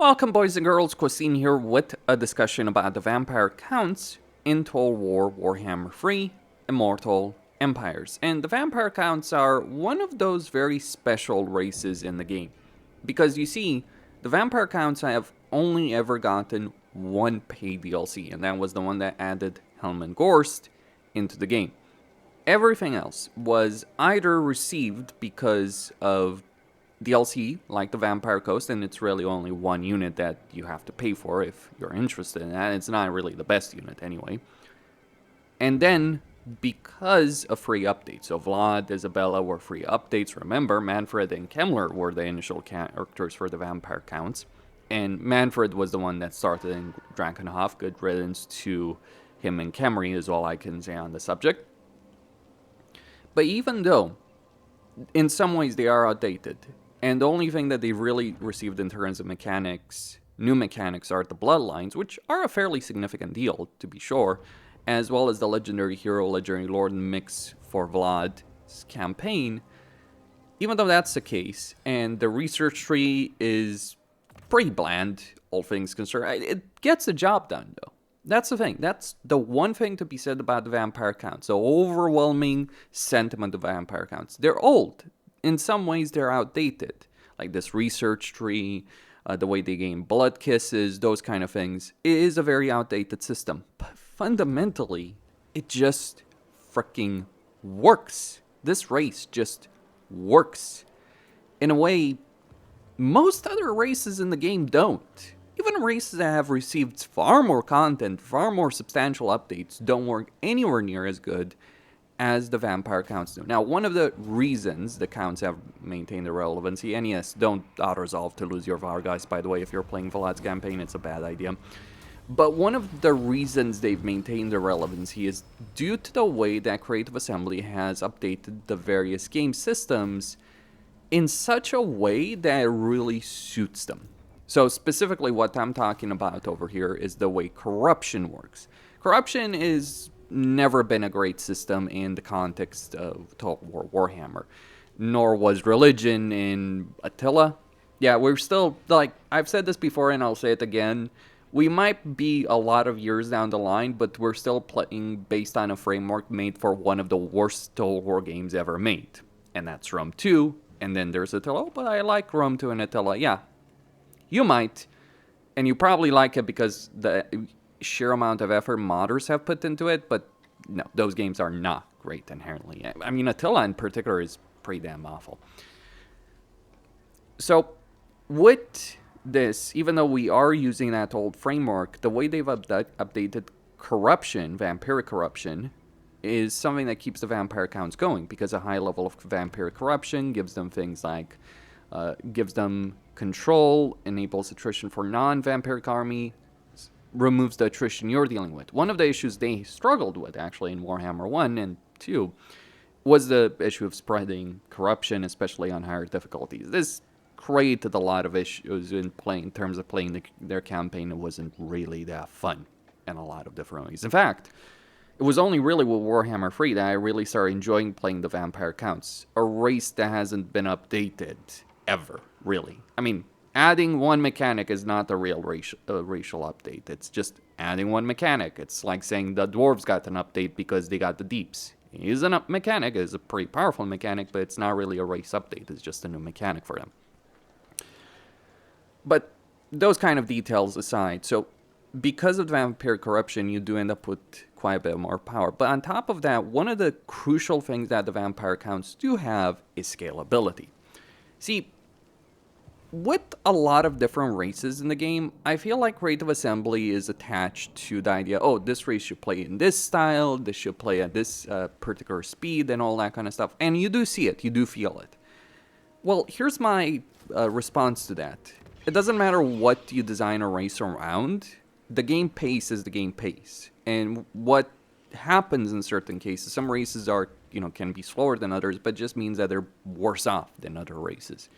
Welcome boys and girls, Christine here with a discussion about the vampire counts in Total War Warhammer 3 Immortal Empires. And the vampire counts are one of those very special races in the game. Because you see, the vampire counts have only ever gotten one paid DLC, and that was the one that added Helm and Gorst into the game. Everything else was either received because of DLC, like the Vampire Coast, and it's really only one unit that you have to pay for if you're interested in that. It's not really the best unit anyway. And then, because of free updates, so Vlad, Isabella were free updates. Remember, Manfred and Kemmler were the initial characters for the Vampire Counts. And Manfred was the one that started in Drakenhof. Good riddance to him and Kemri is all I can say on the subject. But even though, in some ways they are outdated, and the only thing that they've really received in terms of mechanics, new mechanics, are the bloodlines, which are a fairly significant deal, to be sure, as well as the legendary hero, legendary lord mix for Vlad's campaign. Even though that's the case, and the research tree is pretty bland, all things considered, it gets the job done, though. That's the thing. That's the one thing to be said about the vampire counts. The overwhelming sentiment of vampire counts. They're old. In some ways, they're outdated. Like this research tree, the way they gain blood kisses, those kind of things. It is a very outdated system. But fundamentally, it just freaking works. This race just works. In a way, most other races in the game don't. Even races that have received far more content, far more substantial updates, don't work anywhere near as good as the vampire counts do. Now, one of the reasons the counts have maintained their relevancy, and yes, don't auto-resolve to lose your Vargas, by the way, if you're playing Vlad's campaign, it's a bad idea. But one of the reasons they've maintained their relevancy is due to the way that Creative Assembly has updated the various game systems in such a way that it really suits them. So specifically what I'm talking about over here is the way corruption works. Corruption is never been a great system in the context of Total War Warhammer, nor was religion in Attila. Yeah, we're still, like, I've said this before and I'll say it again, we might be a lot of years down the line, but we're still playing based on a framework made for one of the worst Total War games ever made, and that's Rome 2, and then there's Attila. Oh, but I like Rome 2 and Attila. Yeah, you might, and you probably like it because the sheer amount of effort modders have put into it, but no, those games are not great inherently. I mean, Attila in particular is pretty damn awful. So, with this, even though we are using that old framework, the way they've updated corruption, vampiric corruption, is something that keeps the vampire counts going, because a high level of vampiric corruption gives them things like, gives them control, enables attrition for non-vampiric army, removes the attrition you're dealing with. One of the issues they struggled with, actually, in Warhammer 1 and 2, was the issue of spreading corruption, especially on higher difficulties. This created a lot of issues in terms of playing their campaign. It wasn't really that fun in a lot of different ways. In fact, it was only really with Warhammer 3 that I really started enjoying playing the vampire counts, a race that hasn't been updated ever, really. I mean, adding one mechanic is not a real racial update. It's just adding one mechanic. It's like saying the dwarves got an update because they got the deeps. It is a mechanic. It's a pretty powerful mechanic, but it's not really a race update. It's just a new mechanic for them. But those kind of details aside, so because of vampire corruption, you do end up with quite a bit more power. But on top of that, one of the crucial things that the vampire counts do have is scalability. See, with a lot of different races in the game, I feel like Creative Assembly is attached to the idea, oh, this race should play in this style, this should play at this particular speed, and all that kind of stuff. And you do see it, you do feel it. Well, here's my response to that. It doesn't matter what you design a race around, the game pace is the game pace. And what happens in certain cases, some races are, can be slower than others, but just means that they're worse off than other races.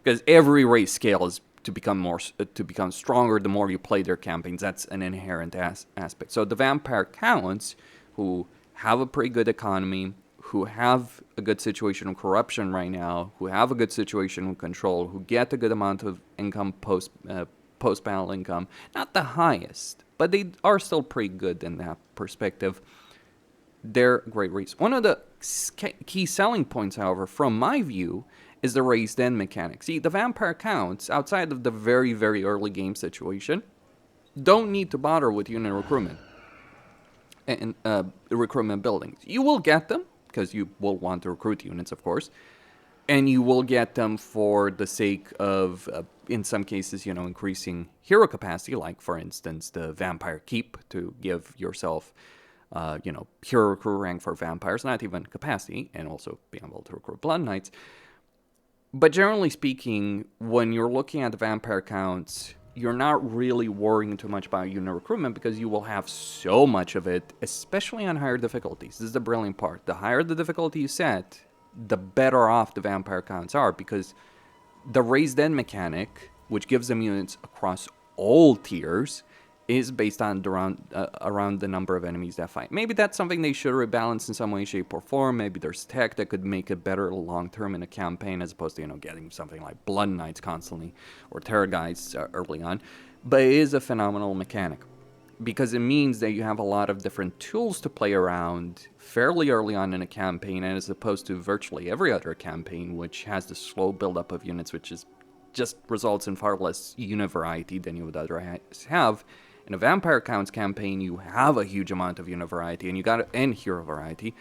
Because every race scales to become stronger the more you play their campaigns. That's an inherent aspect. So the vampire counts, who have a pretty good economy, who have a good situation of corruption right now, who have a good situation of control, who get a good amount of income post-battle income. Not the highest, but they are still pretty good in that perspective. They're great race. One of the key selling points, however, from my view, is the raised end mechanic. See, the vampire counts, outside of the very, very early game situation, don't need to bother with unit recruitment and recruitment buildings. You will get them, because you will want to recruit units, of course, and you will get them for the sake of, in some cases, increasing hero capacity, like, for instance, the Vampire Keep, to give yourself hero recruit rank for vampires, not even capacity, and also being able to recruit Blood Knights. But generally speaking, when you're looking at the vampire counts, you're not really worrying too much about unit recruitment because you will have so much of it, especially on higher difficulties. This is the brilliant part. The higher the difficulty you set, the better off the vampire counts are, because the raised end mechanic, which gives them units across all tiers, is based on around the number of enemies that fight. Maybe that's something they should rebalance in some way, shape, or form. Maybe there's tech that could make it better long-term in a campaign, as opposed to, getting something like Blood Knights constantly, or Terror Guides early on. But it is a phenomenal mechanic, because it means that you have a lot of different tools to play around fairly early on in a campaign, and as opposed to virtually every other campaign, which has the slow buildup of units, which is just results in far less unit variety than you would otherwise have. In a Vampire Counts campaign, you have a huge amount of unit variety, and hero variety,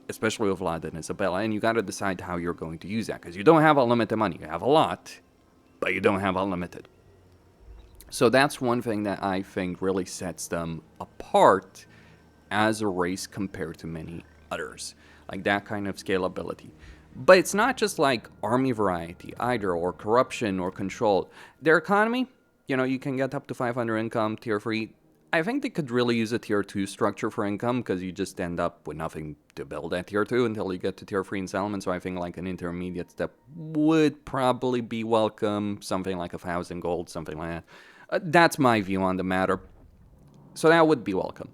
especially with Vlad and Isabella, and you gotta decide how you're going to use that, because you don't have unlimited money. You have a lot, but you don't have unlimited. So that's one thing that I think really sets them apart as a race compared to many others, like that kind of scalability. But it's not just like army variety either, or corruption, or control. Their economy, you can get up to 500 income, tier 3. I think they could really use a tier 2 structure for income, because you just end up with nothing to build at tier 2 until you get to tier 3 in settlement. So I think like an intermediate step would probably be welcome, something like 1,000 gold, something like that. That's my view on the matter. So that would be welcome.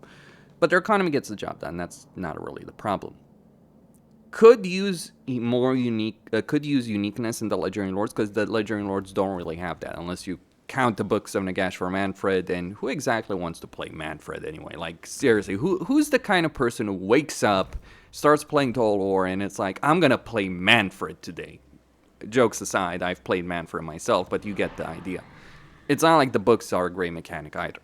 But their economy gets the job done. That's not really the problem. Could use uniqueness in the Legendary Lords, because the Legendary Lords don't really have that, unless you count the books of Nagash for Manfred. And who exactly wants to play Manfred anyway? Like, seriously, who's the kind of person who wakes up, starts playing Total War, and it's like, I'm gonna play Manfred today? Jokes aside, I've played Manfred myself, but you get the idea. It's not like the books are a great mechanic either.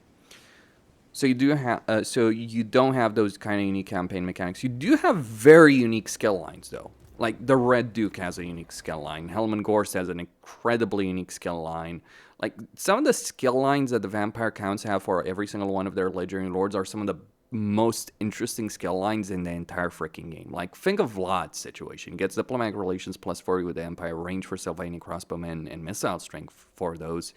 So you don't have those kind of unique campaign mechanics. You do have very unique skill lines, though. Like, the Red Duke has a unique skill line. Helman Gorst has an incredibly unique skill line. Like, some of the skill lines that the Vampire Counts have for every single one of their Legendary Lords are some of the most interesting skill lines in the entire freaking game. Like, think of Vlad's situation. Gets Diplomatic Relations plus 40 with the Empire, range for Sylvanian crossbowmen, and missile strength for those,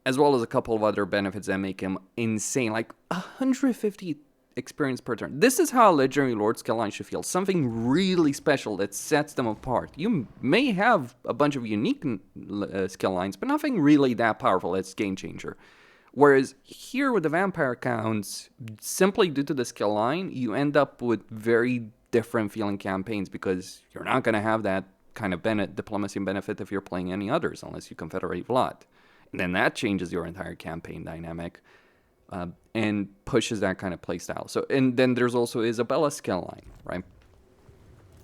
as well as a couple of other benefits that make him insane, like 150 experience per turn. This is how a Legendary Lord skill line should feel. Something really special that sets them apart. You may have a bunch of unique skill lines, but nothing really that powerful that's game changer. Whereas here with the Vampire Counts, simply due to the skill line, you end up with very different feeling campaigns, because you're not going to have that kind of diplomacy benefit if you're playing any others, unless you confederate Vlad. And then that changes your entire campaign dynamic, and pushes that kind of playstyle. So, and then there's also Isabella's skill line, right?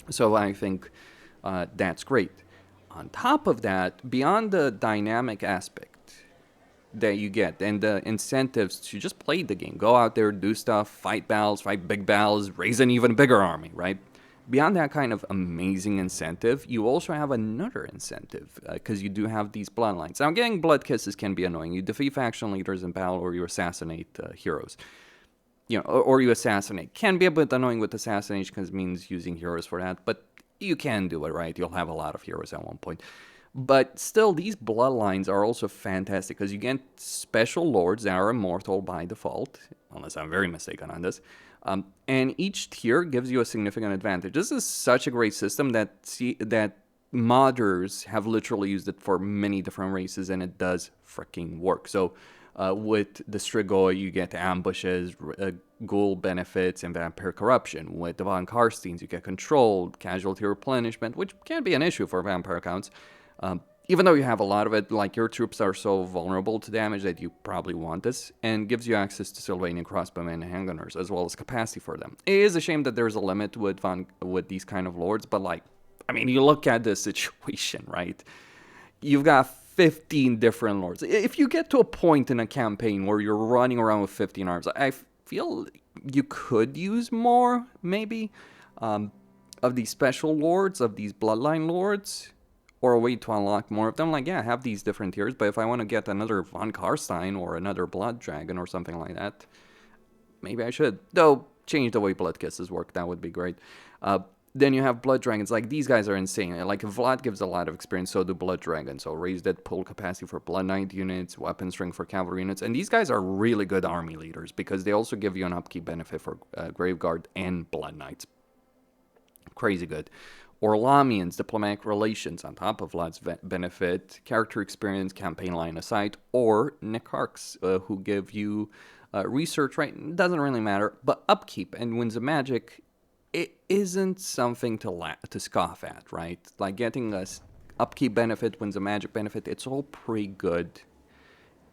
So I think that's great. On top of that, beyond the dynamic aspect that you get, and the incentives to just play the game, go out there, do stuff, fight battles, fight big battles, raise an even bigger army, right? Beyond that kind of amazing incentive, you also have another incentive, because you do have these bloodlines. Now, getting blood kisses can be annoying. You defeat faction leaders in battle, or you assassinate heroes. Or you assassinate. Can be a bit annoying with assassination, because it means using heroes for that, but you can do it, right? You'll have a lot of heroes at one point. But still, these bloodlines are also fantastic, because you get special lords that are immortal by default, unless I'm very mistaken on this. And each tier gives you a significant advantage. This is such a great system that modders have literally used it for many different races, and it does freaking work. So with the Strigoi, you get ambushes, ghoul benefits, and vampire corruption. With the Von Karsteins, you get control, casualty replenishment, which can be an issue for vampire counts. Even though you have a lot of it, like your troops are so vulnerable to damage that you probably want this, and gives you access to Sylvanian crossbowmen and handgunners, as well as capacity for them. It is a shame that there's a limit with these kind of lords, but like, I mean, you look at the situation, right? You've got 15 different lords. If you get to a point in a campaign where you're running around with 15 arms, I feel you could use more, maybe, of these special lords, of these bloodline lords, or a way to unlock more of them. Like, yeah, have these different tiers, but if I want to get another Von Karstein or another Blood Dragon or something like that, maybe I should. Though, change the way Blood Kisses work, that would be great. Then you have Blood Dragons. Like, these guys are insane. Like, Vlad gives a lot of experience, so do Blood Dragons. So raise that pull capacity for Blood Knight units, weapon strength for cavalry units. And these guys are really good army leaders because they also give you an upkeep benefit for Graveguard and Blood Knights. Crazy good. Orlamians, diplomatic relations on top of Vlad's benefit, character experience, campaign line of sight, or Necharchs, who give you research, right? It doesn't really matter, but upkeep and Winds of Magic, it isn't something to scoff at, right? Like getting a upkeep benefit, Winds of Magic benefit, it's all pretty good.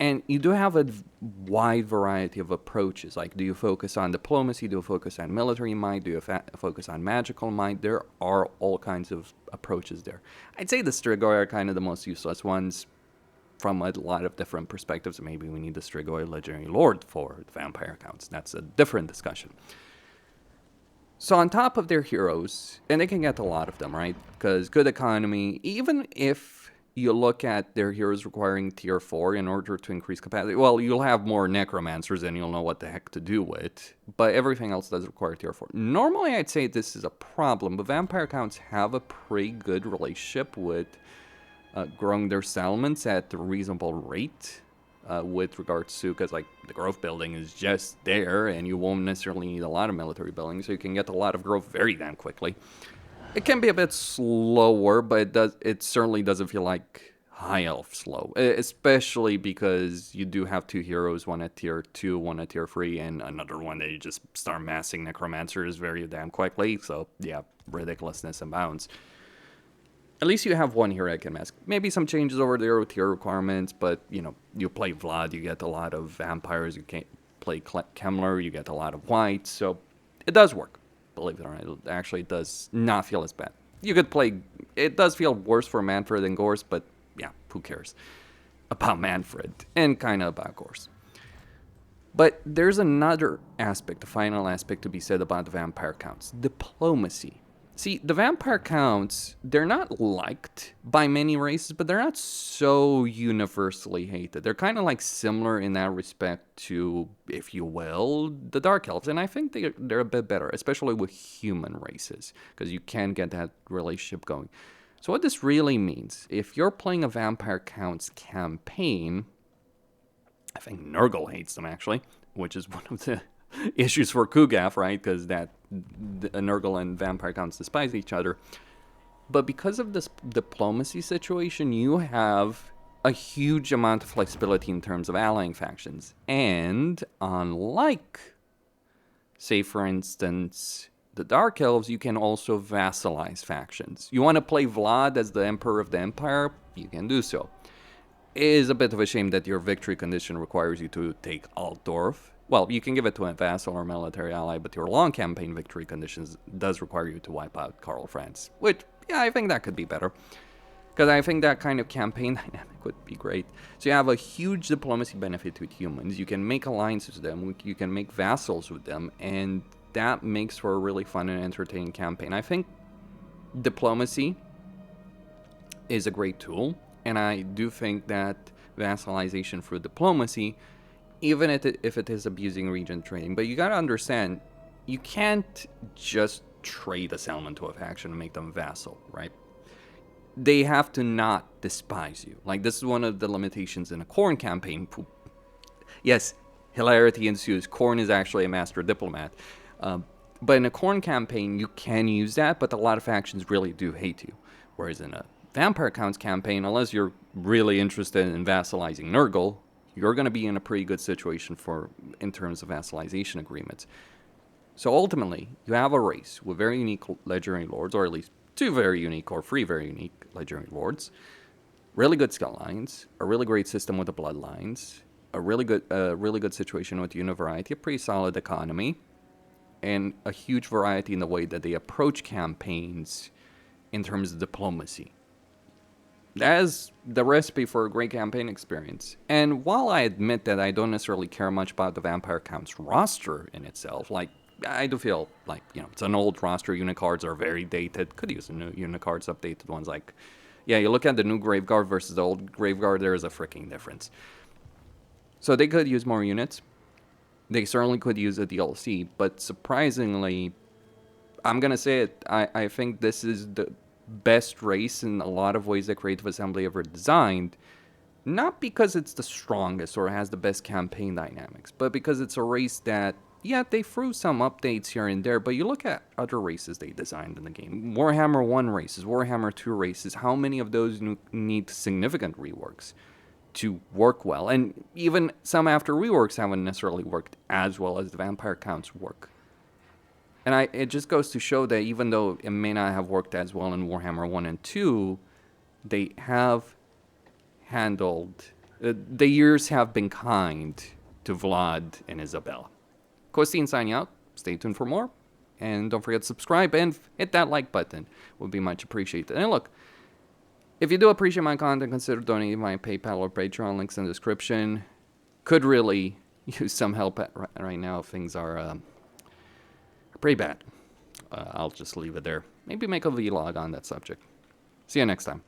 And you do have a wide variety of approaches. Like, do you focus on diplomacy? Do you focus on military might? Do you focus on magical might? There are all kinds of approaches there. I'd say the Strigoi are kind of the most useless ones from a lot of different perspectives. Maybe we need the Strigoi Legendary Lord for the vampire counts. That's a different discussion. So on top of their heroes, and they can get a lot of them, right? Because good economy, even if you look at their heroes requiring tier 4 in order to increase capacity, well, you'll have more necromancers and you'll know what the heck to do with, but everything else does require tier 4. Normally, I'd say this is a problem, but vampire counts have a pretty good relationship with growing their settlements at a reasonable rate. With regards to, because like the growth building is just there and you won't necessarily need a lot of military buildings, so you can get a lot of growth very damn quickly. It can be a bit slower, but it certainly doesn't feel like high elf slow, especially because you do have two heroes, one at tier 2, one at tier 3, and another one that you just start massing necromancers very damn quickly, so yeah, ridiculousness abounds. At least you have one hero that can mask. Maybe some changes over there with tier requirements, but, you know, you play Vlad, you get a lot of vampires, you can't play Kemmler, you get a lot of white, so it does work. Believe it or not, it actually does not feel as bad. You could play, it does feel worse for Manfred and Gorse, but yeah, who cares about Manfred, and kind of about Gorse. But there's another aspect, the final aspect to be said about the vampire counts, diplomacy. See, the vampire counts, they're not liked by many races, but they're not so universally hated. They're kind of like similar in that respect to, if you will, the Dark Elves. And I think they're a bit better, especially with human races, because you can get that relationship going. So what this really means, if you're playing a vampire counts campaign, I think Nurgle hates them actually, which is one of the issues for Kugaf, right? Because Nurgle and vampire counts despise each other. But because of this diplomacy situation, you have a huge amount of flexibility in terms of allying factions. And unlike, say for instance, the Dark Elves, you can also vassalize factions. You want to play Vlad as the Emperor of the Empire? You can do so. It is a bit of a shame that your victory condition requires you to take Altdorf. Well, you can give it to a vassal or military ally, but your long campaign victory conditions does require you to wipe out Karl Franz. Which, yeah, I think that could be better. Because I think that kind of campaign dynamic would be great. So you have a huge diplomacy benefit with humans. You can make alliances with them. You can make vassals with them. And that makes for a really fun and entertaining campaign. I think diplomacy is a great tool. And I do think that vassalization through diplomacy, even if it is abusing region trading. But you gotta understand, you can't just trade a settlement to a faction and make them vassal, right? They have to not despise you. Like, this is one of the limitations in a Khorne campaign. Yes, hilarity ensues. Khorne is actually a master diplomat. But in a Khorne campaign, you can use that, but a lot of factions really do hate you. Whereas in a Vampire Counts campaign, unless you're really interested in vassalizing Nurgle, you're going to be in a pretty good situation in terms of vassalization agreements. So ultimately, you have a race with very unique legendary lords, or at least 2 very unique or 3 very unique legendary lords. really good skill lines, a really great system with the bloodlines, a really good situation with unit variety, a pretty solid economy, and a huge variety in the way that they approach campaigns in terms of diplomacy. That is the recipe for a great campaign experience. And while I admit that I don't necessarily care much about the Vampire Count's roster in itself, like, I do feel like, it's an old roster. Unit cards are very dated. Could use the new unit cards, updated ones. Like, yeah, you look at the new Graveguard versus the old Graveguard, there is a freaking difference. So they could use more units. They certainly could use a DLC, but surprisingly, I'm going to say it, I think this is the best race in a lot of ways that Creative Assembly ever designed. Not because it's the strongest or has the best campaign dynamics, but because it's a race that, yeah, they threw some updates here and there, but you look at other races they designed in the game. Warhammer 1 races, Warhammer 2 races, how many of those need significant reworks to work well? And even some after reworks haven't necessarily worked as well as the Vampire Counts work. And it just goes to show that even though it may not have worked as well in Warhammer 1 and 2, they have handled... the years have been kind to Vlad and Isabella. Costine signing out. Stay tuned for more. And don't forget to subscribe and hit that like button. Would be much appreciated. And look, if you do appreciate my content, consider donating my PayPal or Patreon. Links in the description. Could really use some help right now. Things are pretty bad. I'll just leave it there. Maybe make a vlog on that subject. See you next time.